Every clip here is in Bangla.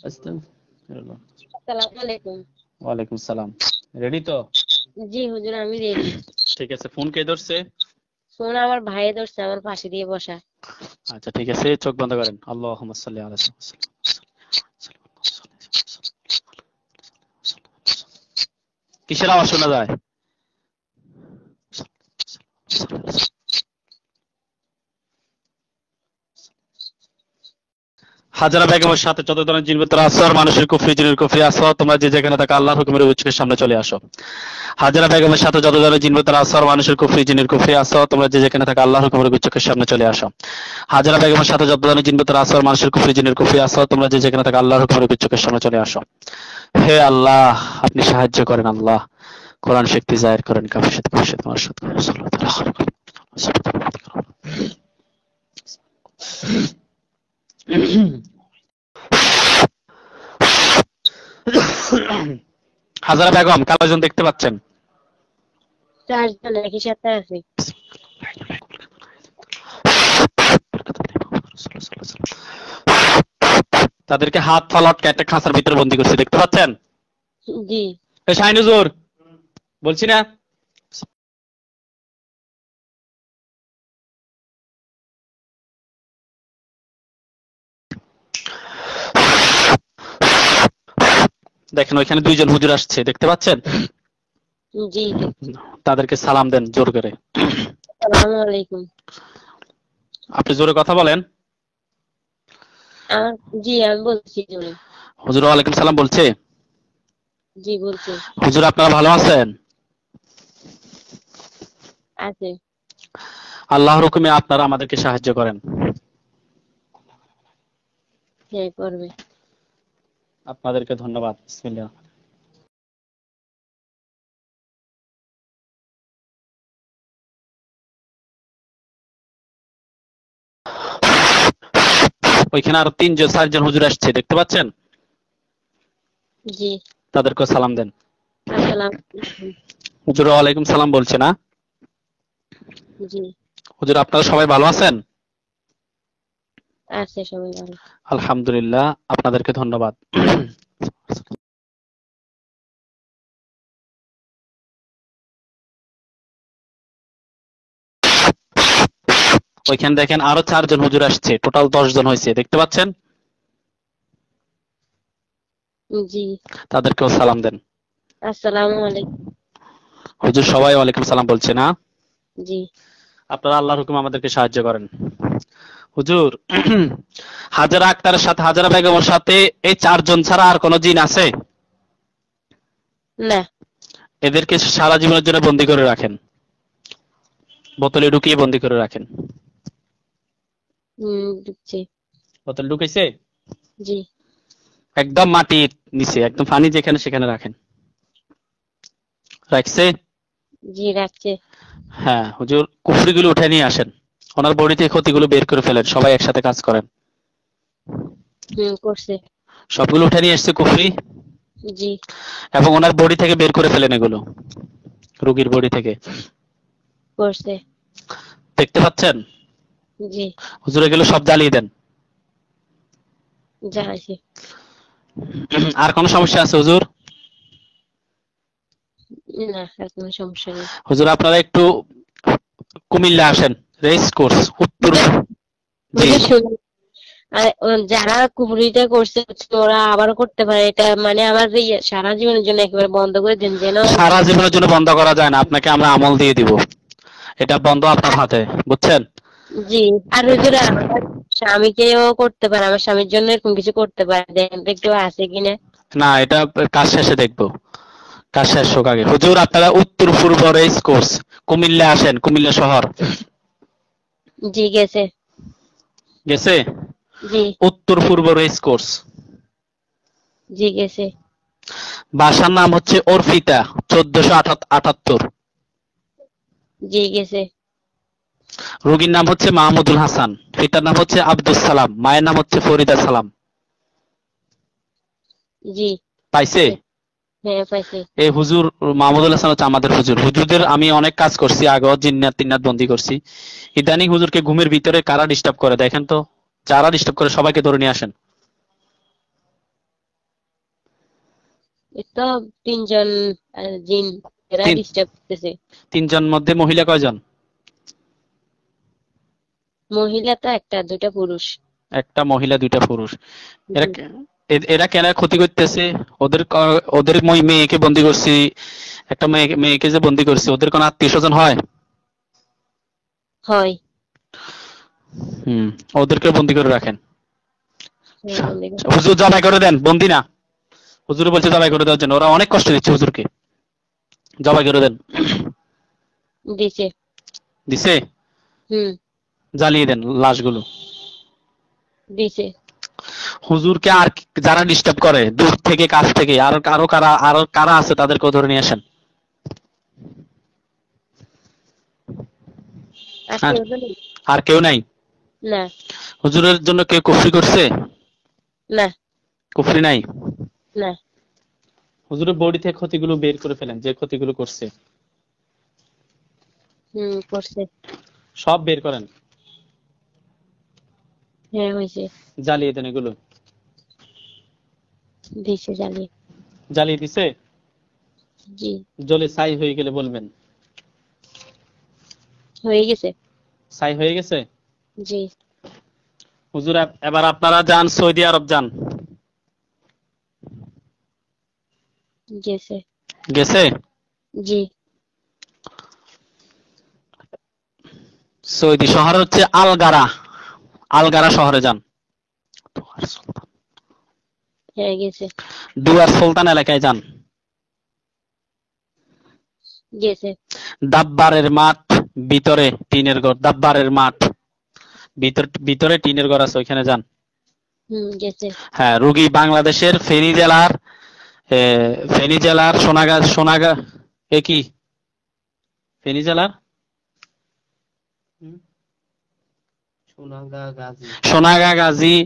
আস্তাগফিরুল্লাহ। আসসালামু আলাইকুম। ওয়ালাইকুম সালাম। রেডি তো? জি হুজুর, আমি রেডি। ঠিক আছে। ফোন কে ধরছে? ফোন আমার ভাইয়ে ধরছে, আমার পাশে দিয়ে বসা। আচ্ছা ঠিক আছে, চোখ বন্ধ করেন। আল্লাহুম্মা সাল্লি আলা কিসের আওয়াজ শোনা যায়? হাজারা বেগমের সাথে যত ধরনের জিনবুতের আসর, মানুষের কুফরি জিনের কুফরি আসর, তোমরা যে যেখানে থাকা আল্লাহর হুকুমের উচ্চের সামনে চলে আসো। হাজারা বেগমের সাথে যত ধরনের জিনবুতের আসর, মানুষের কুফরি জিনের কুফরি আসর, তোমরা যে যেখানে থাকা আল্লাহর হুকুমের উচ্চের সামনে চলে আসো। হাজারা বেগমের সাথে যত ধরনের জিনবুতের আসর, মানুষের কুফরি জিনের কুফরি আসর, তোমরা যে যেখানে থাকা আল্লাহর হুকুমের উচ্চের সামনে চলে আসো। হে আল্লাহ, আপনি সাহায্য করেন আল্লাহ, কোরআন শক্তি জাহির করেন, কাফির কুফরি মারশুদ করেন, সাল্লাল্লাহু আলাইহি হাজারা বেগম কয়জন দেখতে পাচ্ছেন? 4 জন একই সাথে আছে। তাদেরকে হাত পা লটকে একটা খাঁচার ভিতরে বন্দি করছে, দেখতে পাচ্ছেন? জি শাহিন হুজুর বলছি না? দেখেন ওইখানে 2 জন হুজুর আসছে, দেখতে পাচ্ছেন? জি তাদেরকে সালাম দেন জোর করে। আসসালামু আলাইকুম। আপনি জোরে কথা বলেন। জি আমি বলছি জোরে। হুজুর ওয়ালাইকুম সালাম বলছে। জি বলছি। হুজুর আপনারা ভালো আছেন? আছে। আল্লাহর হুকুমে আপনারা আমাদেরকে সাহায্য করেন। হ্যাঁ করবে। আপনাদেরকে ধন্যবাদ। বিসমিল্লাহ। ওইখানে আরো 3 জন 4 জন হুজুর আসছে, দেখতে পাচ্ছেন? জি তাদেরকে সালাম দেন। আসসালামু আলাইকুম। হুজুর ওয়ালাইকুম সালাম বলছে না? জি হুজুর আপনারা সবাই ভালো আছেন? আছে সবাই ভালো। আলহামদুলিল্লাহ, আপনাদেরকে ধন্যবাদ। ওইখানে দেখেন আরো 4 জন হুজুর আসছে, টোটাল 10 জন হয়েছে, দেখতে পাচ্ছেন? জি তাদেরকেও সালাম দেন। আসসালামু আলাইকুম। হুজুর সবাই ওয়ালাইকুম সালাম বলছে না? জি আপনারা আল্লাহর হুকুমে আমাদেরকে সাহায্য করেন। হুজুর হাজারা আক্তারের সাথে, হাজারা বেগমের সাথে এই 4 জন ছাড়া আর কোনো জিন আছে? না। এদেরকে সারা জীবনের জন্য বন্দী করে রাখেন, বোতলে ঢুকিয়ে বন্দী করে রাখেন। ঢুকছে। বোতলে ঢুকাইছে? জি একদম মাটির নিচে, একদম পানি যেখানে সেখানে রাখেন। রাখছে? জি রাখছে। হ্যাঁ হুজুর, কুফরিগুলো উঠে নিয়ে আসেন, ওনার বডি থেকে ক্ষতিগুলো বের করে ফেলেন, সবাই একসাথে কাজ করেন। করছে। সবগুলো উঠে নিয়ে এসছে কুফরি, জি এবং ওনার বডি থেকে বের করে ফেলেন এগুলো, রোগীর বডি থেকে। করছে। দেখতে পাচ্ছেন? জি হুজুর এগুলো সব জ্বালিয়ে দেন। জানাইছি। আর কোনো সমস্যা আছে হুজুর? না আর কোনো সমস্যা নেই। হুজুর আপনারা একটু কুমিল্লা আসেন, রেস কোর্স উত্তর। জি বুঝে শুনুন, যারা কুফরিটা করছে ওরা আবার করতে পারে, এটা মানে আমার সারা জীবনের জন্য একেবারে বন্ধ করে দিন যেন। সারা জীবনের জন্য বন্ধ করা যায় না, আপনাকে আমরা আমল দিয়ে দিব, এটা বন্ধ আপনার হাতে, বুঝছেন? জি আর হুজুর আমার স্বামীকেও করতে পারে, আমার স্বামীর জন্য এরকম কিছু করতে পারে, দেখেন তো একটু আছে কিনা। না, এটা কাজ শেষে দেখবো, কাজ শেষ হোক আগে। হুজুর আপনারা উত্তর পূর্ব রেস কোর্স কুমিল্লা আসেন, কুমিল্লা শহর। জি গেছে। গেছে? জি উত্তর পূর্ব রেস কোর্স। জি গেছে। বাসার নাম হচ্ছে অর্পিতা, 1478। জি গেছে। রোগীর নাম হচ্ছে মাহমুদুল হাসান, পিতার নাম হচ্ছে আব্দুল সালাম, মায়ের নাম হচ্ছে ফরিদা সালাম। জি পাইছে? হ্যাঁ পাইছে। এই হুজুর মাহমুদুল হাসান হচ্ছে আমাদের হুজুর। হুজুরদের আমি অনেক কাজ করছি, আগেও জিন্নাত তিন্নাত বন্দি করছি। ইদানিং হুজুরকে ঘুমের ভিতরে কারা ডিস্টার্ব করে দেখেন তো, যারা ডিস্টার্ব করে সবাইকে ধরে নিয়ে আসেন। এই তো তিনজন জিন এরা তিন ডিস্টার্ব করতেছে। তিনজন মধ্যে মহিলা কয়জন? মহিলা তো একটা, দুইটা পুরুষ। একটা মহিলা, দুইটা পুরুষ। এরা জি। এরা কেন ক্ষতি করতেছে? ওদের মেয়েকে বন্দি করছি, একটা মেয়েকে যে বন্দি করছি, ওদের কোন আত্মীয় স্বজন হয়? হয়। হুম, ওদেরকে বন্দি করে রাখেন। হ্যাঁ, বন্দি করে। হুজুর জবাই করে দেন, বন্দি না। হুজুর বলছে জবাই করে দেওয়ার জন্য, ওরা অনেক কষ্ট দিচ্ছে হুজুরকে। জবাই করে দেন। দিছে। দিছে? হুম। জ্বালিয়ে দেন লাশগুলো। দিছে। হুজুরকে আর যারা ডিস্টার্ব করে দূর থেকে কাছ থেকে, আরো কারা আছে তাদেরকেও ধরে নিয়ে আসেন। আর আর কেউ তো নেই? আর কেউ নাই? না। হুজুরের জন্য কেউ কুফরি করছে? না। কুফরি নাই। না। হুজুরের বডি থেকে ক্ষতিগুলো বের করে ফেলেন, যে ক্ষতিগুলো করছে করছে। সব বের করেন। হ্যাঁ, হয়েছে। জ্বালিয়ে দেন এগুলো। দিছে জ্বালিয়ে। জ্বালিয়ে দিছে? জি। জ্বলে ছাই হয়ে গেলে বলবেন। হয়ে গেছে। ছাই হয়ে গেছে? জি। হুজুর এবার আপনারা যান, সৌদি আরব যান। গেছে। গেছে? জি। সৌদি শহর হচ্ছে আলগারা। আলগারা শহরে যান। হ্যাঁ, গেছে। দুয়ার সুলতান এলাকায় যান। গেছে। দাব্বারের মাঠ, ভিতরে টিনের ঘর। দাব্বারের মাঠ, ভিতরে টিনের ঘর আছে, ওইখানে যান। গেছে। হ্যাঁ, রুগী বাংলাদেশের ফেনী জেলার সোনাগা কি ফেনী জেলার সোনাগা গাজী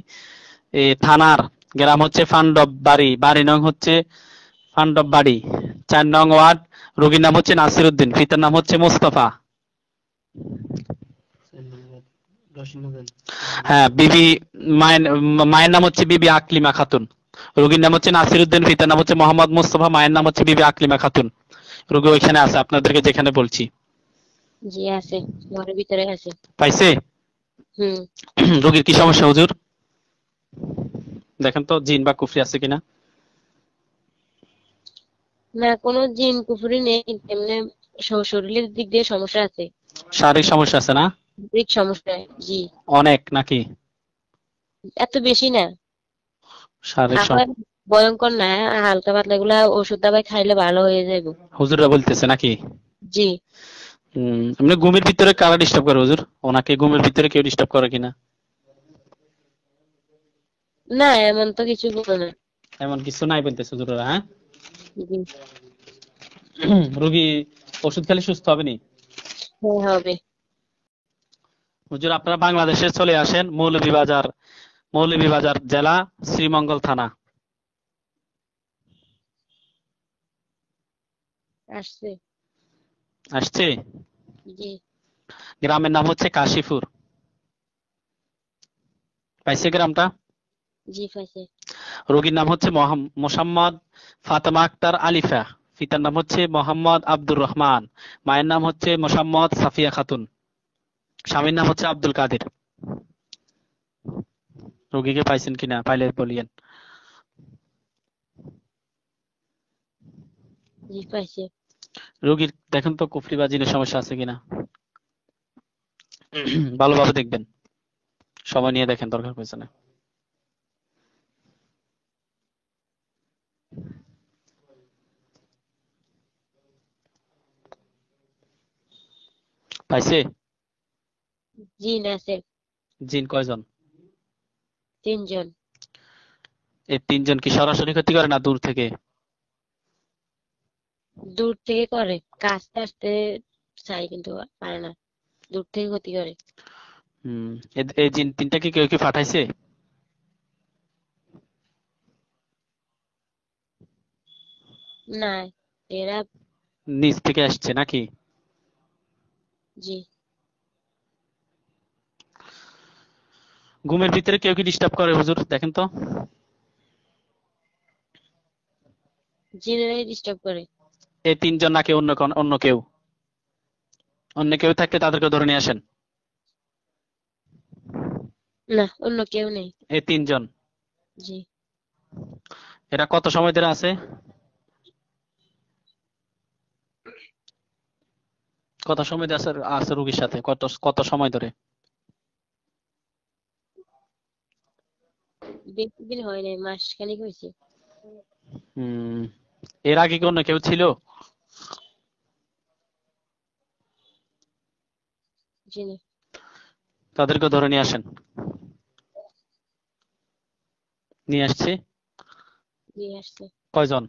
থানার গ্রাম হচ্ছে ফান্ডব বাড়ি, বাড়ি নং হচ্ছে ফান্ডব বাড়ি, 4 নং ওয়ার্ড। রোগীর নাম হচ্ছে নাসির উদ্দিন, পিতার নাম হচ্ছে মোস্তফা। হ্যাঁ, মায়ের নাম হচ্ছে বিবি আকলিমা খাতুন। রোগীর নাম হচ্ছে নাসির উদ্দিন, পিতার নাম হচ্ছে মোহাম্মদ মোস্তফা, মায়ের নাম হচ্ছে বিবি আকলিমা খাতুন। রোগী ওইখানে আছে, আপনাদেরকে যেখানে বলছি। জি, আছে। ঘরের ভিতরে আছে। পাইছে? হুম। রোগীর কি সমস্যা হুজুর? দেখেন তো জিন বা কুফরি আছে কিনা। না, কোনো জিন কুফরি নেই, এমনি শরীরের দিক দিয়ে সমস্যা আছে। শারীরিক সমস্যা আছে না? শারীরিক সমস্যা। জি। অনেক নাকি? এত বেশি না। শারীরিক আবার ভয়ঙ্কর না, হালকা পাতলা গুলা ওষুধ দাবাই খাইলে ভালো হয়ে যাবে। হুজুররা বলতেছে নাকি? জি। এমনি ঘুমের ভিতরে কারা ডিস্টার্ব করে হুজুর? ওনাকে ঘুমের ভিতরে কেউ ডিস্টার্ব করে কিনা? না, এমন তো কিছু বলে না। এমন কিছু নাই বলতেছে হুজুররা, হ্যাঁ? জি। রোগী ওষুধ খেলে সুস্থ হবে নি? হ্যাঁ, হবে। হুজুর আপনারা বাংলাদেশে চলে আসেন, মৌলভীবাজার জেলা, শ্রীমঙ্গল থানা। আসছে। আসছে? জি। গ্রামের নাম হচ্ছে কাশীপুর। পাইছে গ্রামটা? জি, পাইছে। রোগীর নাম হচ্ছে মোসাম্মদ ফাতেমা আক্তার আলিফা, পিতার নাম হচ্ছে মোহাম্মদ আব্দুর রহমান, মায়ের নাম হচ্ছে মোসাম্মদ সাফিয়া খাতুন, স্বামীর নাম হচ্ছে আব্দুল কাদের। রোগীকে পাইছেন কিনা? পাইলে বলিয়েন। জি, পাইছে। রোগীর দেখেন তো কুফরি বা জিনের সমস্যা আছে কিনা, ভালোভাবে দেখবেন, সময় নিয়ে দেখেন, দরকার পড়ছে না। পাইছে? জিন আছে। জিন কয়জন? 3 জন। এই 3 জন কি সরাসরি ক্ষতি করে না দূর থেকে? দূর থেকে করে, কাছতে আসতে চাই কিন্তু পারে না। দূর থেকে ক্ষতি করে। হম, এই জিন 3টা কি কেউ কি পাঠাইছে? না, এরা। নিজ থেকে আসছে নাকি? জি। ঘুমের ভিতরে কেউ কি ডিস্টার্ব করে হুজুর? দেখেন তো। জিনেরাই ডিস্টার্ব করে। এই তিনজন নাকি অন্য কেউ? অন্য কেউ থাকলে তাদেরকে ধরে নিয়ে আসেন। না, অন্য কেউ নেই। এই তিনজন। জি। এরা কত সময় ধরে আছে? কত সময় ধরে আছে আছে রোগীর সাথে? কত সময় ধরে? বেশি দিন হয় নাই, মাস খানিক হয়েছে। হুম। এর আগে কি অন্য কেউ ছিল? জি না। তাদেরকে ধরে নিয়ে আসেন। নিয়ে আসছি। নিয়ে আসছে কয়জন?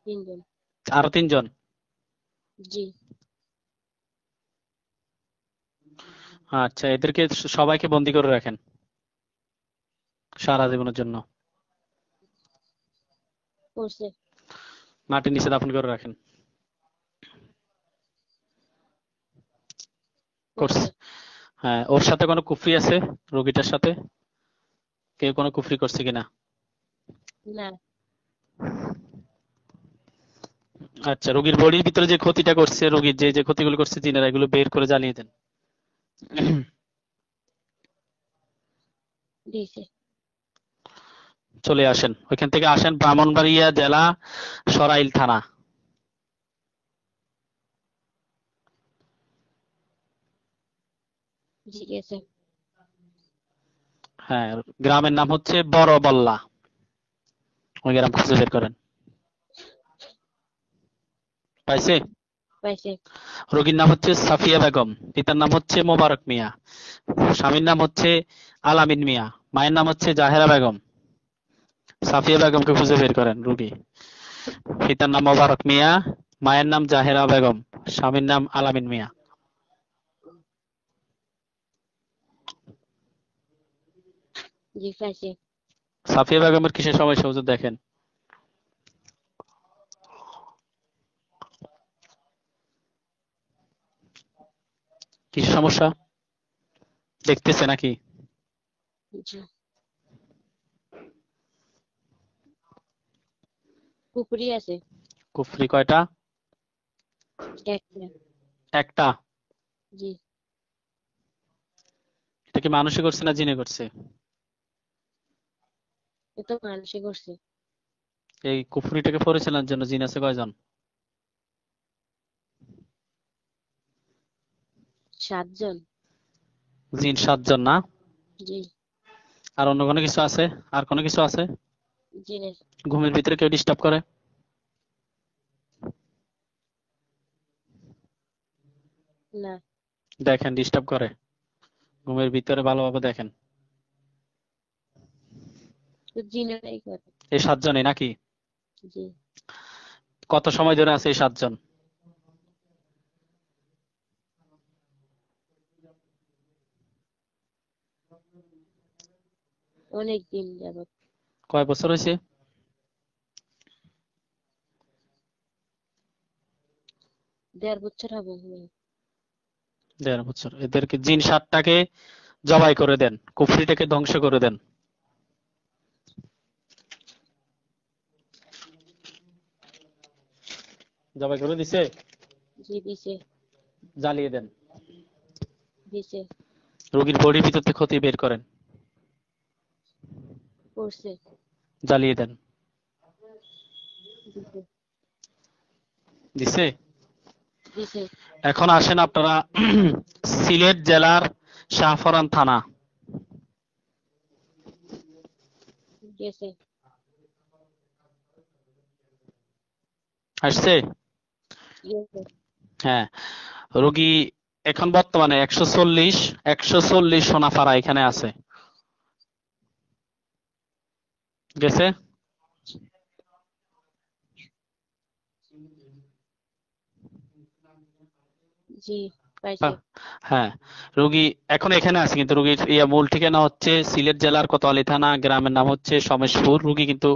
3 জন। আরো তিনজন? জি। আচ্ছা, এদেরকে সবাইকে বন্দি করে রাখেন সারা জীবনের জন্য। করছে। মাটির নিচে দাফন করে রাখেন। করছে। করছে। হ্যাঁ, ওর সাথে কোনো কুফরি আছে? রোগীটার সাথে কেউ কোনো কুফরি করছে কিনা? না। আচ্ছা, রোগীর বডির ভিতরে যে ক্ষতিটা করছে, রোগীর যে যে ক্ষতিগুলো করছে জিনেরা, এগুলো বের করে জ্বালিয়ে দেন। দিয়েছে। চলে আসেন, ওইখান থেকে আসেন ব্রাহ্মণবাড়িয়া জেলা সরাইল থানা। জি আছে। হ্যাঁ, গ্রামের নাম হচ্ছে বড় বল্লা। ওই গ্রাম খুঁজে বের করেন। পাইছে? পাইছে। রোগীর নাম হচ্ছে সাফিয়া বেগম, পিতার নাম হচ্ছে মোবারক মিয়া, স্বামীর নাম হচ্ছে আলামিন মিয়া, মায়ের নাম হচ্ছে জাহেরা বেগম। সাফিয়া বেগমকে খুঁজে বের করেন। রোগী পিতার নাম মোবারক মিয়া, মায়ের নাম জাহেরা বেগম, স্বামীর নাম আলামিন মিয়া। জি পাইছে। সাফিয়া বেগমের কিসের সমস্যা হুজুর দেখেন? কিসের সমস্যা দেখতেছে নাকি? জি। পুকুরি আছে। কুফরি কয়টা? একটা। একটা। জি। এটা কি মানুষে করছে না জিনে করছে? এ তো মানুষই করছে। এই কুফরিটাকে পরিচালনার জন্য জিন আছে কয়জন? 7 জন। জিন 7 জন না? জি। আর অন্য কোনো কিছু আছে? আর কোনো কিছু আছে? জিনের। ঘুমের ভিতরে কেউ ডিস্টার্ব করে? না। দেখেন ডিস্টার্ব করে ঘুমের ভিতরে, ভালোভাবে দেখেন। তো জিনেরাই করে। এই 7 জনই নাকি? জি। কত সময় ধরে আছে এই 7 জন? অনেক দিন যাবত। কয় বছর হয়েছে? 1.5 বছর হবে মনে হয়। 1.5 বছর। এদেরকে জিন 7টাকে জবাই করে দেন, কুফরিটাকে ধ্বংস করে দেন। জবাই করে দিছে? জি দিছে। জ্বালিয়ে দেন। দিছে। রোগীর বডির ভিতর থেকে ক্ষতি বের করেন, করছে। জ্বালিয়ে দেন। দিছে। দিছে? দিছে। এখন আসেন আপনারা সিলেট জেলার শাহপরান থানা। গেছে। আসছে? গেছে। হ্যাঁ। রোগী এখন বর্তমানে 140 সোনাপাড়া এখানে আছে। গেছে? জি পাইছে। হ্যাঁ, রোগী এখন এখানে আছে, কিন্তু রোগীর মূল ঠিকানা হচ্ছে সিলেট জেলার কোতোয়ালি থানা, গ্রামের নাম হচ্ছে সমেশপুর। রোগী কিন্তু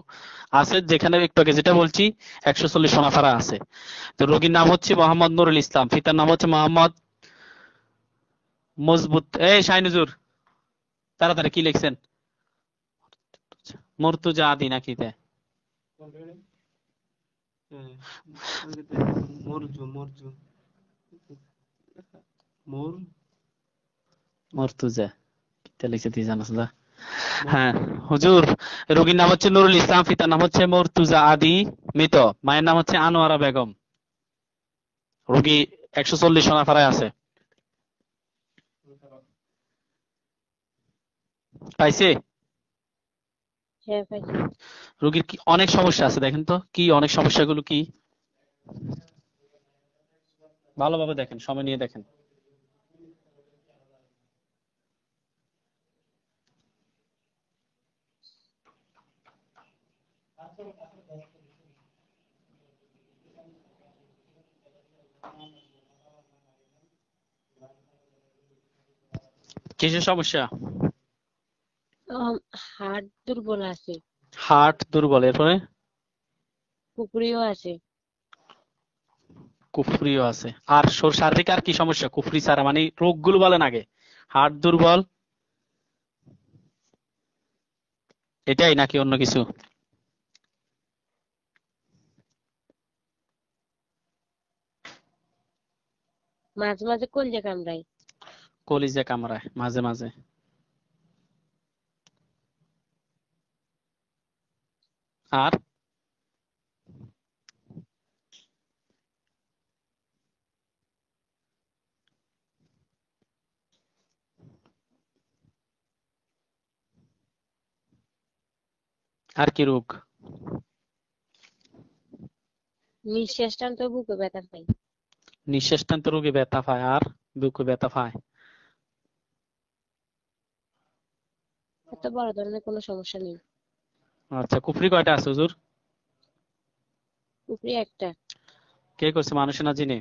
আছে যেখানে একটু আগে যেটা বলছি, 140 সোনাপাড়া আছে। তো রোগীর নাম হচ্ছে মোহাম্মদ নুরুল ইসলাম, পিতার নাম হচ্ছে মোহাম্মদ মজবুত। এই শাইনুজুর, তাড়াতাড়ি কি লিখছেন? মুর্তুজা আদি নাকি? মর্তুজা কিতা লিখছে তুই জানাস না? হ্যাঁ হুজুর, রোগীর নাম হচ্ছে নুরুল ইসলাম, পিতার নাম হচ্ছে মর্তুজা আদি মৃত, মায়ের নাম হচ্ছে আনোয়ারা বেগম। রোগী 140 সোনাফাড়ায় আছে। পাইছে? হ্যাঁ পাইছি। রোগীর কি অনেক সমস্যা আছে, দেখেন তো কি অনেক সমস্যাগুলো কি, ভালোভাবে দেখেন, সময় নিয়ে দেখেন। কিসের সমস্যা? হার্ট দুর্বল আছে, হার্ট দুর্বল, এরপরে কুকুরিও আছে। কুফরিও আছে। আর শারীরিক আর কি সমস্যা কুফরি ছাড়া, মানে রোগগুলো বলেন আগে। হার্ট দুর্বল, এটাই নাকি অন্য কিছু? মাঝে মাঝে কলিজা কামড়ায়। কলিজা কামড়ায় মাঝে মাঝে। আর আর কি রোগ? নিঃশ্বাস টানতে বুকে ব্যথা পাই। নিঃশ্বাস টানতে রোগী ব্যথা পায়, আর বুকে ব্যথা পায়। এত বড় ধরনের কোনো সমস্যা নেই। আচ্ছা, কুফরি কয়টা আছে হুজুর? কুকুরি একটা। কে করছে, মানুষে না জিনে?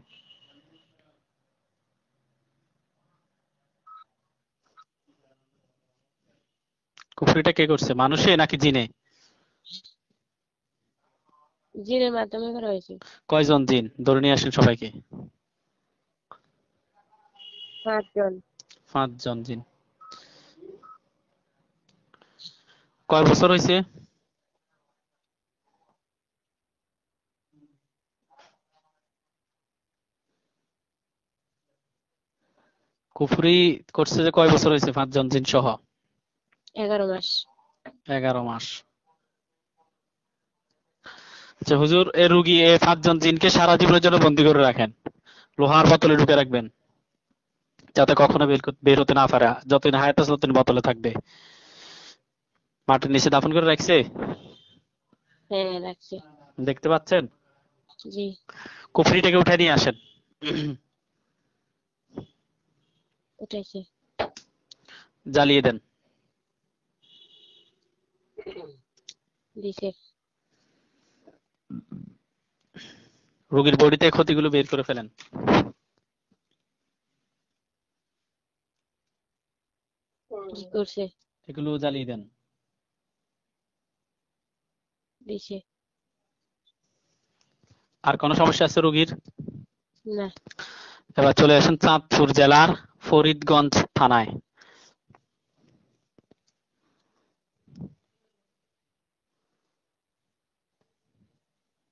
কুফরিটা কে করছে, মানুষে নাকি জিনে? জিনের মাধ্যমে করা হয়েছে। কয়জন জিন ধরে নিয়ে আসেন সবাইকে? 5 জন। 5 জন জিন। কয় বছর হয়েছে? কুফরি করছে যে কয় বছর হয়েছে 5 জন জিন সহ? 11 মাস। 11 মাস। আচ্ছা হুজুর, এ রুগী এ 5 জন জিনকে সারা জীবনের জন্য বন্দী করে রাখেন, লোহার বোতলে ঢুকে রাখবেন, যাতে কখনো বের হতে না পারে, যতদিন হায়াত আছে ততদিন বোতলে থাকবে। মাটির নিচে দাফন করে রাখছে, হ্যাঁ রাখছি। দেখতে পাচ্ছেন? জি। কুফরিটাকে উঠে নিয়ে আসেন। উঠাইছে। জ্বালিয়ে দেন। দিছে। রোগীর বডিতে ক্ষতিগুলো বের করে ফেলেন। কি করছে? এগুলো জ্বালিয়ে দেন। দিছে। আর কোনো সমস্যা আছে রোগীর? না। এবার চলে আসেন চাঁদপুর জেলার ফরিদগঞ্জ থানায়।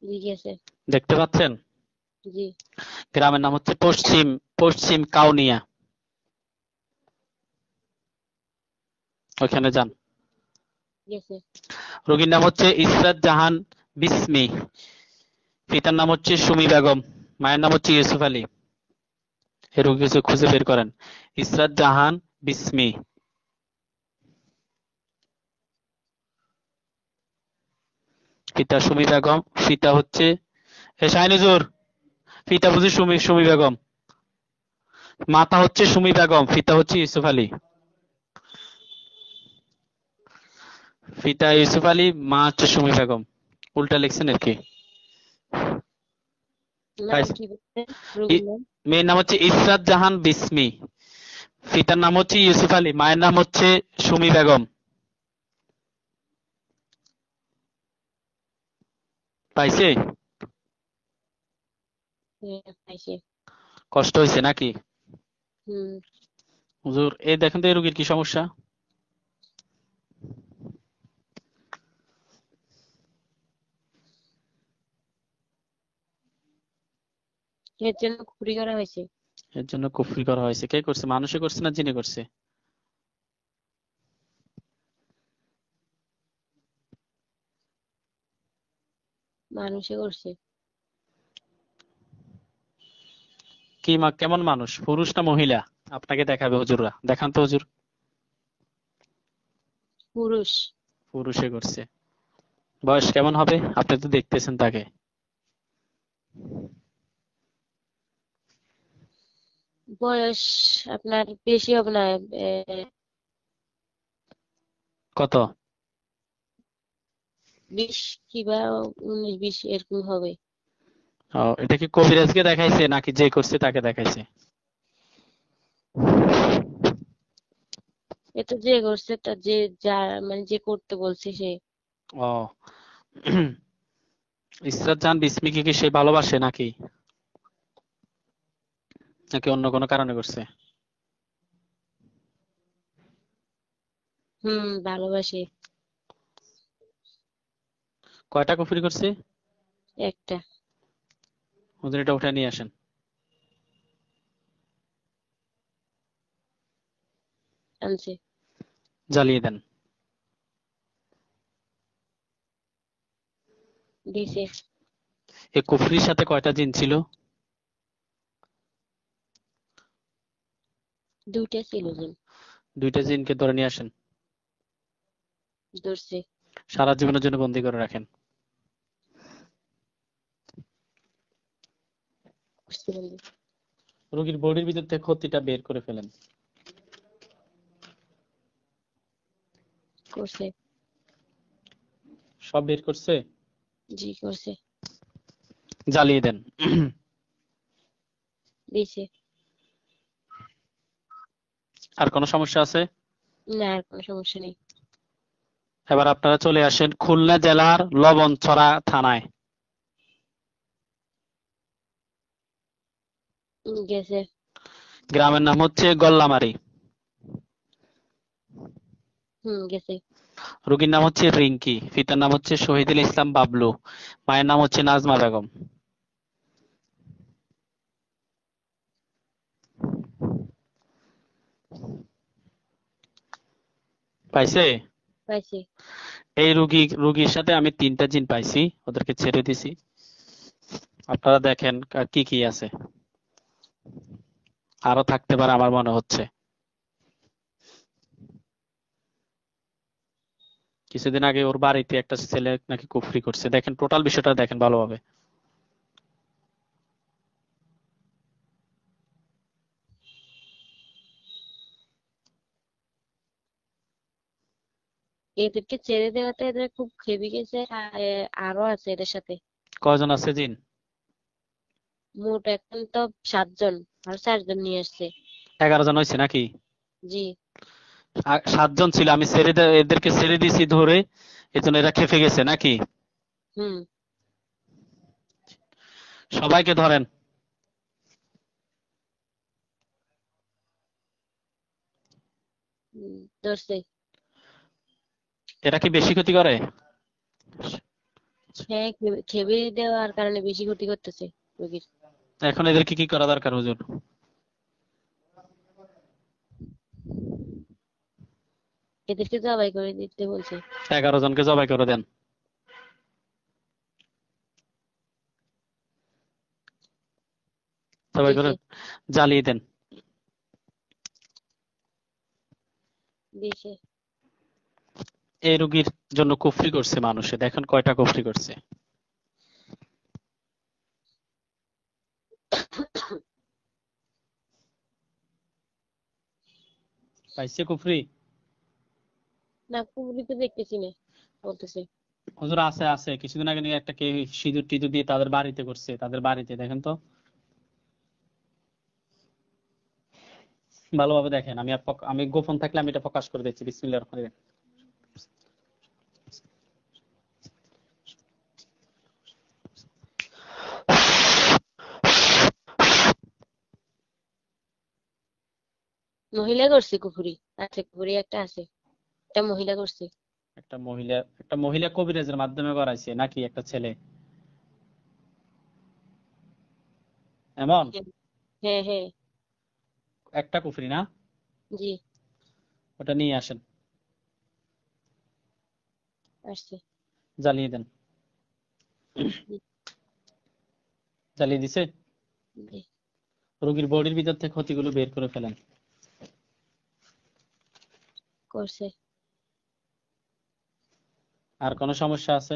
জিজ্ঞেসে। দেখতে পাচ্ছেন? জি। গ্রামের নাম হচ্ছে পশ্চিম পশ্চিম কাউনিয়া, ওখানে যান। গেছে। রোগীর নাম হচ্ছে ইসরাত জাহান বিসমি, পিতার নাম হচ্ছে সুমি বেগম, মায়ের নাম হচ্ছে ইউসুফ আলী। এই রোগী কিছু খুঁজে বের করেন। ইসরাত জাহান বিসমি, পিতা সুমি বেগম, পিতা হচ্ছে শাহিনুজুর, পিতা বুঝি সুমি সুমি বেগম, মাতা হচ্ছে সুমি বেগম, পিতা হচ্ছে ইউসুফ আলী। পিতা ইউসুফ আলী, মা হচ্ছে সুমি বেগম। উল্টা লিখছেন আর কি। নাম কি বলছেন রোগীর নাম? মেয়ের নাম হচ্ছে ইসরাত জাহান বিসমি, পিতার নাম হচ্ছে ইউসুফ আলী, মায়ের নাম হচ্ছে সুমি বেগম। পাইছে? হ্যাঁ পাইছে। কষ্ট হয়েছে নাকি? হুম। হুজুর এই দেখেন তো এই রোগীর কি সমস্যা। এর জন্য কুফরি করা হয়েছে। এর জন্য কুফরি করা হয়েছে। কে করছে? মানুষে করছে না জিনে করছে? মানুষে করছে। কেমন মানুষ, পুরুষ না মহিলা? আপনাকে দেখাবে হুজুররা, দেখান তো হুজুর। পুরুষ। পুরুষে করছে। বয়স কেমন হবে? আপনি তো দেখতেছেন তাকে। বয়স আপনার বেশি হবে না, এ, কত? 20 কিংবা 19-20 এরকম হবে। এটা কি কবিরাজকে দেখাইছে নাকি যে করছে তাকে দেখাইছে? এটা যে করছে তা যে, যা মানে যে করতে বলছে সে। ও ইসরাত জাহান বিস্মিকে কি সে ভালোবাসে নাকি নাকি অন্য কোনো কারণে করছে? ভালোবাসে। কয়টা কুফরি করছে? একটা। হুজুর এটা উঠে নিয়ে আসেন, আনছে। জ্বালিয়ে দেন। দিছে। এই কুফরির সাথে কয়টা জিন ছিল? 2টা ছিল জিন। দুইটা জিনকে ধরে নিয়ে আসেন, ধরছে। সারা জীবনের জন্য বন্দী করে রাখেন। করছে বন্ধু। রোগীর বডির ভিতর থেকে ক্ষতিটা বের করে ফেলেন। করছে। সব বের করছে? জি করছে। জ্বালিয়ে দেন। দিছে। আর কোনো সমস্যা আছে? না, আর কোনো সমস্যা নেই। এবার আপনারা চলে আসেন খুলনা জেলার লবণছড়া থানায়। গেছে। গ্রামের নাম হচ্ছে গল্লামারি। গেছে। রোগীর নাম হচ্ছে রিঙ্কি, পিতার নাম হচ্ছে শহীদুল ইসলাম বাবলু, মায়ের নাম হচ্ছে নাজমা বেগম। পাইছে? পাইছি। এই রুগীর সাথে আমি 3টা জিন পাইছি, ওদেরকে ছেড়ে দিছি। আপনারা দেখেন আর কি কি আছে। আরো থাকতে পারে আমার মনে হচ্ছে। কিছুদিন আগে ওর বাড়িতে একটা ছেলে নাকি কুফরি করছে। দেখেন টোটাল বিষয়টা দেখেন ভালোভাবে। এদেরকে ছেড়ে দেওয়াতে এদের খুব খেপে গেছে। আরো আছে এদের সাথে। কয়জন আছে জিন? মোট এখন তো 7 জন। আর 4 জন নিয়ে আসছে। 11 জন হয়েছে নাকি? জি। 7 জন ছিল, আমি এদেরকে ছেড়ে দিছি ধরে, এজন্য এরা খেপে গেছে নাকি? হুম। সবাইকে ধরেন। ধরছে। এরা কি বেশি ক্ষতি করে? হ্যাঁ, খেপে দেওয়ার কারণে বেশি ক্ষতি করতেছে রোগীর। এখন এদেরকে কি করা দরকার হুজুর? এদেরকে জবাই করে দিতে বলছে। 11 জনকে জবাই করে দেন। জবাই করে দিছে। জ্বালিয়ে দেন। দিছে। এই রোগীর জন্য কুফরি করছে মানুষে, দেখেন কয়টা কুফরি করছে। পাইছে কুফরি? না, কুমড়ি তো দেখতেছি না। বলতেছে। হুজুর আছে আছে, কিছুদিন আগে নিয়ে একটা কে সিঁদুর টিঁদুর দিয়ে তাদের বাড়িতে করছে, তাদের বাড়িতে দেখেন তো ভালোভাবে দেখেন। আমি গোপন থাকলে আমি এটা প্রকাশ করে দিচ্ছি। বিসমিল্লাহির রহমানির রহিম। মহিলা করছে কুফুরি। আছে কুফুরি একটা আছে। একটা মহিলা করছে। একটা মহিলা কবিরাজের মাধ্যমে করাইছে নাকি একটা ছেলে? এমন হ্যাঁ হ্যাঁ। একটা কুফরি না, জি ওটা নিয়ে আসেন, আসছে। জ্বালিয়ে দেন। জি জ্বালিয়ে দিছে? জি রোগীর বডির ভিতর থেকে ক্ষতিগুলো বের করে ফেলেন। করছে। আর কোনো সমস্যা আছে?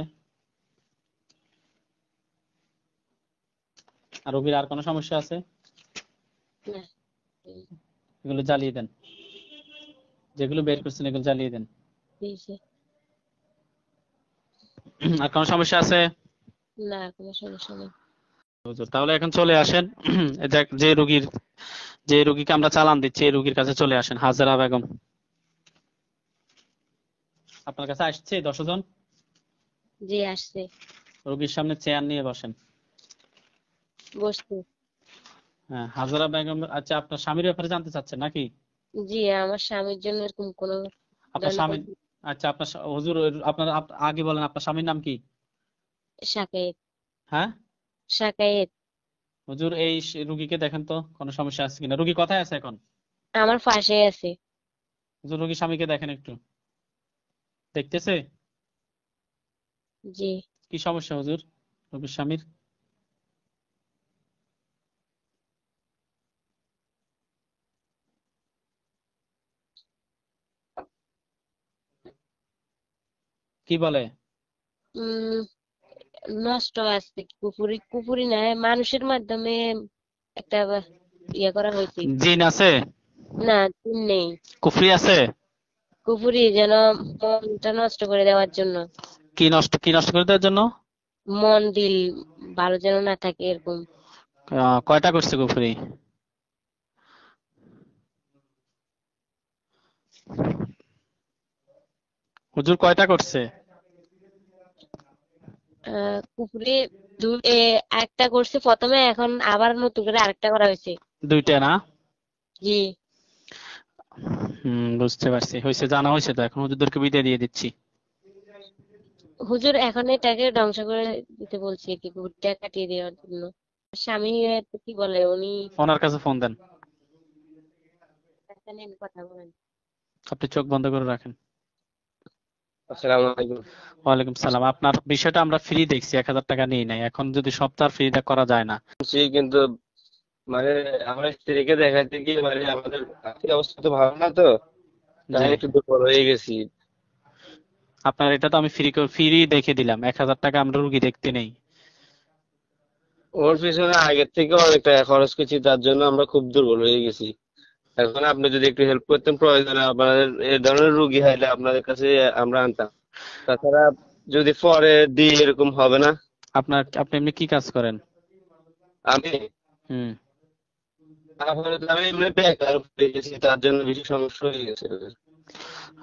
আর রোগীর আর কোনো সমস্যা আছে? না এগুলো জ্বালিয়ে দেন, যেগুলো বের করছেন এগুলো জ্বালিয়ে দেন। দিয়েছে। আর কোনো সমস্যা আছে? না কোনো সমস্যা নেই। হুজুর, তাহলে এখন চলে আসেন যে রোগীকে আমরা চালান দিচ্ছি এই রোগীর কাছে চলে আসেন। হাজেরা বেগম আপনার কাছে আসছে 10 জন। জি আসছে। রোগীর সামনে চেয়ার নিয়ে বসেন। বসছে। হ্যাঁ, হাজেরা বেগম, আচ্ছা আপনার স্বামীর ব্যাপারে জানতে চাচ্ছেন নাকি? জি আমার স্বামীর জন্য এরকম কোনো আপনার ধরনের স্বামী, আচ্ছা হুজুর আগে বলেন আপনার স্বামীর নাম কি? শাকায়েত। হ্যাঁ শাকায়েত। হুজুর, এই রুগীকে দেখেন তো কোনো সমস্যা আছে কিনা। রুগী কোথায় আছে এখন? আমার পাশে আছে। হুজুর, রুগীর স্বামীকে দেখেন একটু, দেখতেছে? জি কি সমস্যা হুজুর রুগীর স্বামীর? কি বলে? উম নষ্ট আছে। কুফুরি কুফুরি না, মানুষের মাধ্যমে একটা ইয়ে করা হয়েছে। জিন আছে? না জিন নেই। কুফরি আছে? কুফুরি যেন মনটা নষ্ট করে দেওয়ার জন্য। কি নষ্ট করে দেওয়ার জন্য? মন দিল ভালো যেন না থাকে এরকম। কয়টা করছে কুফরি? হুজুর কয়টা করছে? কুফুরি একটা করছে প্রথমে, এখন আবার নতুন করে আরেকটা করা হয়েছে। দুইটা না? জি বুঝতে পারছি, হয়েছে, জানা হয়েছে। তো এখন হুজুরদেরকে বিদায় দিয়ে দিচ্ছি। হুজুর এখন এটাকে ধ্বংস করে দিতে বলছি কি, কুকুরটা কাটিয়ে দেওয়ার জন্য। স্বামী তো কি বলে উনি। ওনার কাছে ফোন দেন। একটা নিয়ে কথা বলেন। আপনি চোখ বন্ধ করে রাখেন। আসসালামু আলাইকুম। ওয়ালাইকুম সালাম। আপনার বিষয়টা আমরা ফ্রি দেখছি, 1000 টাকা নিয়ে নাই। এখন যদি সপ্তাহ ফ্রিটা করা যায় না? কিন্তু মানে আমার স্ত্রীকে দেখাইতে গিয়ে আমাদের আর্থিক অবস্থা তো ভালো না, তো তাই জি, একটু দুর্বল হয়ে গেছি। আপনার এটা তো আমি ফ্রি দেখে দিলাম, 1000 টাকা আমরা রুগী দেখতে নেই। ওর পিছনে আগের থেকে অনেক টাকা খরচ করছি, তার জন্য আমরা খুব দুর্বল হয়ে গেছি। এখন আপনি যদি একটু হেল্প করতেন, প্রয়োজনে আপনাদের এই ধরনের রুগী হলে আপনাদের কাছে আমরা আনতাম। তাছাড়া যদি পরে দিই এরকম হবে না। আপনি এমনি কি কাজ করেন? আমি হুম আমি এমনি বেকার হয়ে গেছি, তার জন্য বেশি সমস্যা হয়ে গেছে।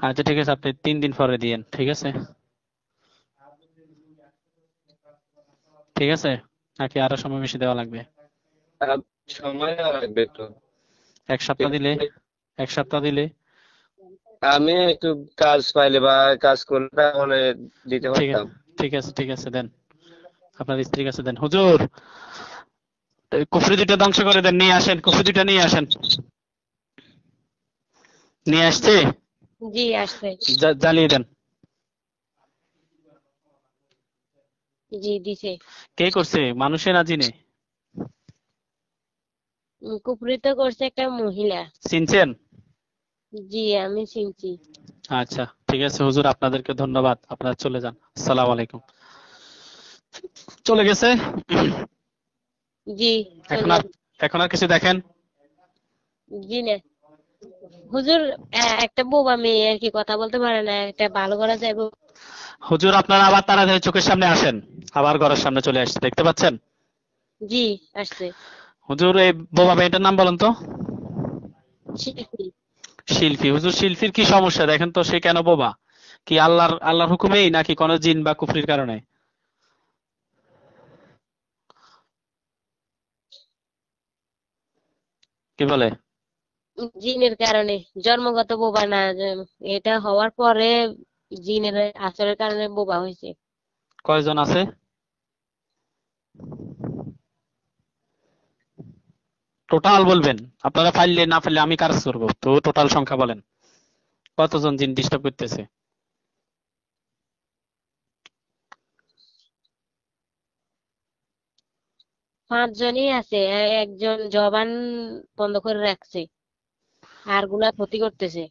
আচ্ছা ঠিক আছে, আপনি 3 দিন পরে দিয়েন, ঠিক আছে? ঠিক আছে, নাকি আরো সময় বেশি দেওয়া লাগবে? আর সময় লাগবে একটু। 1 সপ্তাহ দিলে? 1 সপ্তাহ দিলে? আমি একটু কাজ পাইলে বা কাজ করলে তাহলে দিতে ঠিক আছে, পারতাম। ঠিক আছে, দেন, আপনার স্ত্রীর কাছে দেন। হুজুর, কুফরি দুটো ধ্বংস করে দেন, নিয়ে আসেন, কুফরি দুটো নিয়ে আসেন। নিয়ে আসছে? জি আসছে। জ্বালিয়ে দেন। জি দিছে। কে করছে, মানুষে না জিনে? কুফরিত করছে একটা মহিলা। চিনছেন? জি আমি চিনছি। আচ্ছা ঠিক আছে হুজুর, আপনাদেরকে ধন্যবাদ, আপনারা চলে যান। আসসালামু আলাইকুম। চলে গেছে? জি এখন চলে। আর এখন আর কিছু দেখেন? জি না হুজুর, একটা বোবা মেয়ে আর কি কথা বলতে পারে না, একটা ভালো করা যাবে। হুজুর, আপনারা আবার তাড়াতাড়ি চোখের সামনে আসেন। আবার ঘরের সামনে চলে আসছে, দেখতে পাচ্ছেন? জি আসছে। হুজুর, এই বোবা মেয়েটার নাম বলেন তো। শিল্পী। শিল্পী। হুজুর, শিল্পীর কি সমস্যা দেখেন তো, সে কেন বোবা? কি আল্লাহর হুকুমেই, নাকি কোনো জিন বা কুফরির কারণে? কি বলে? জিনের কারণে। জন্মগত বোবা না, এটা হওয়ার পরে জিনের আচরের কারণে বোবা হয়েছে। কয়জন আছে? টোটাল বলবেন, আপনারা ফাইলে না ফাইলে আমি কাজ করবো, তো টোটাল সংখ্যা বলেন কতজন জিন ডিস্টার্ব করতেছে। 5 জনই আছে, একজন জবান বন্ধ করে রাখছে, আর গুলা ক্ষতি করতেছে।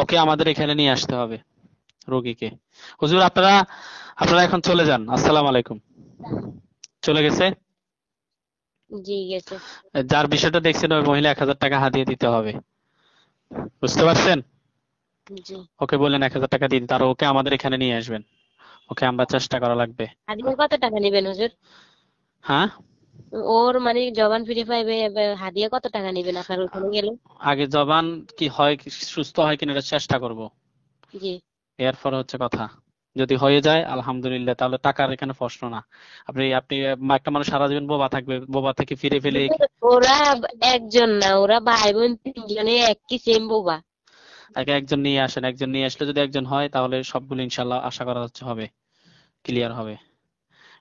ওকে আমাদের এখানে নিয়ে আসতে হবে রোগীকে। হুজুর আপনারা আপনারা এখন চলে যান, আসসালামু আলাইকুম। চলে গেছে? জি গেছে। যার বিষয়টা দেখছেন ওই মহিলা 1000 টাকা হাতিয়ে দিতে হবে, বুঝতে পারছেন? জি। ওকে বললেন 1000 টাকা দিয়ে দিতে, আর ওকে আমাদের এখানে নিয়ে আসবেন, ওকে আমরা চেষ্টা করা লাগবে। হাদিয়া কত টাকা নিবেন হুজুর? হ্যাঁ, ওর মানে জবান ফিরে পাইবে, হাদিয়া কত টাকা নিবেন আপনার ওখানে গেলে? আগে জবান কি হয়, সুস্থ হয় কিনা এটা চেষ্টা করব, জি। এরপর হচ্ছে কথা। যদি হয়ে যায় আলহামদুলিল্লাহ, তাহলে টাকার এখানে প্রশ্ন না। আপনি আপনি একটা মানুষ সারা জীবন বোবা থাকবে, বোবা থেকে ফিরে ফেলে ওরা একজন না, ওরা ভাই বোন 3 জনে একই সেম বোবা। আগে একজন নিয়ে আসেন, একজন নিয়ে আসলে যদি একজন হয় তাহলে সবগুলো ইনশাল্লাহ আশা করা যাচ্ছে হবে, ক্লিয়ার হবে।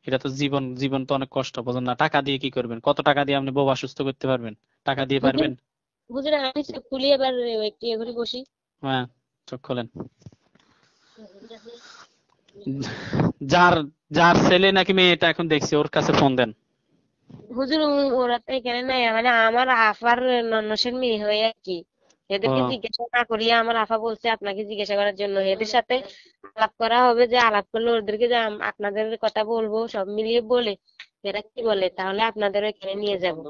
এটা তো জীবন, জীবন তো অনেক কষ্ট, বোঝেন না? টাকা দিয়ে কি করবেন? কত টাকা দিয়ে আপনি বোবা সুস্থ করতে পারবেন? টাকা দিয়ে হুজুর, পারবেন? হুজুর আমি চোখ খুলি এবার একটু ইয়ে করে বসি। হ্যাঁ, চোখ খোলেন। যার যার ছেলে নাকি মেয়ে এটা এখন দেখছি, ওর কাছে ফোন দেন। হুজুর ওরা তো এখানে নাই, মানে আমার আফার ননসের মেয়ে হয়ে আর কি। এদেরকে ও জিজ্ঞাসা না করিয়ে আমার আফা বলছে আপনাকে জিজ্ঞাসা করার জন্য। এদের সাথে আলাপ করা হবে, যে আলাপ করলে ওদেরকে যে আপনাদের কথা বলবো, সব মিলিয়ে বলে এরা কি বলে তাহলে আপনাদের এখানে নিয়ে যাবো।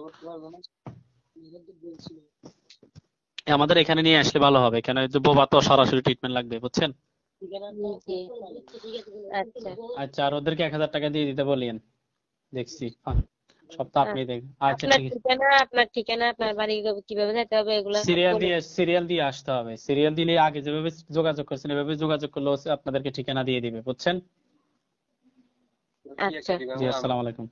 আমাদের এখানে নিয়ে আসলে ভালো হবে, কেন এই যে বোবা তো সরাসরি ট্রিটমেন্ট লাগবে, বুঝছেন? জি। আচ্ছা। আচ্ছা, আর ওদেরকে 1000 টাকা দিয়ে দিতে বলিয়েন, দেখছি সব তো আপনি দেখবেন। আচ্ছা আপনার ঠিক আছে, ঠিকানা, আপনার ঠিকানা, আপনার বাড়ি কিভাবে যেতে হবে এগুলা সব বলে। সিরিয়াল দিয়ে আসতে হবে। সিরিয়াল দিলে আগে যেভাবে যোগাযোগ করছেন এভাবে যোগাযোগ করলে ও আপনাদেরকে ঠিকানা দিয়ে দিবে, বুঝছেন? আচ্ছা। জি, আসসালামু আলাইকুম।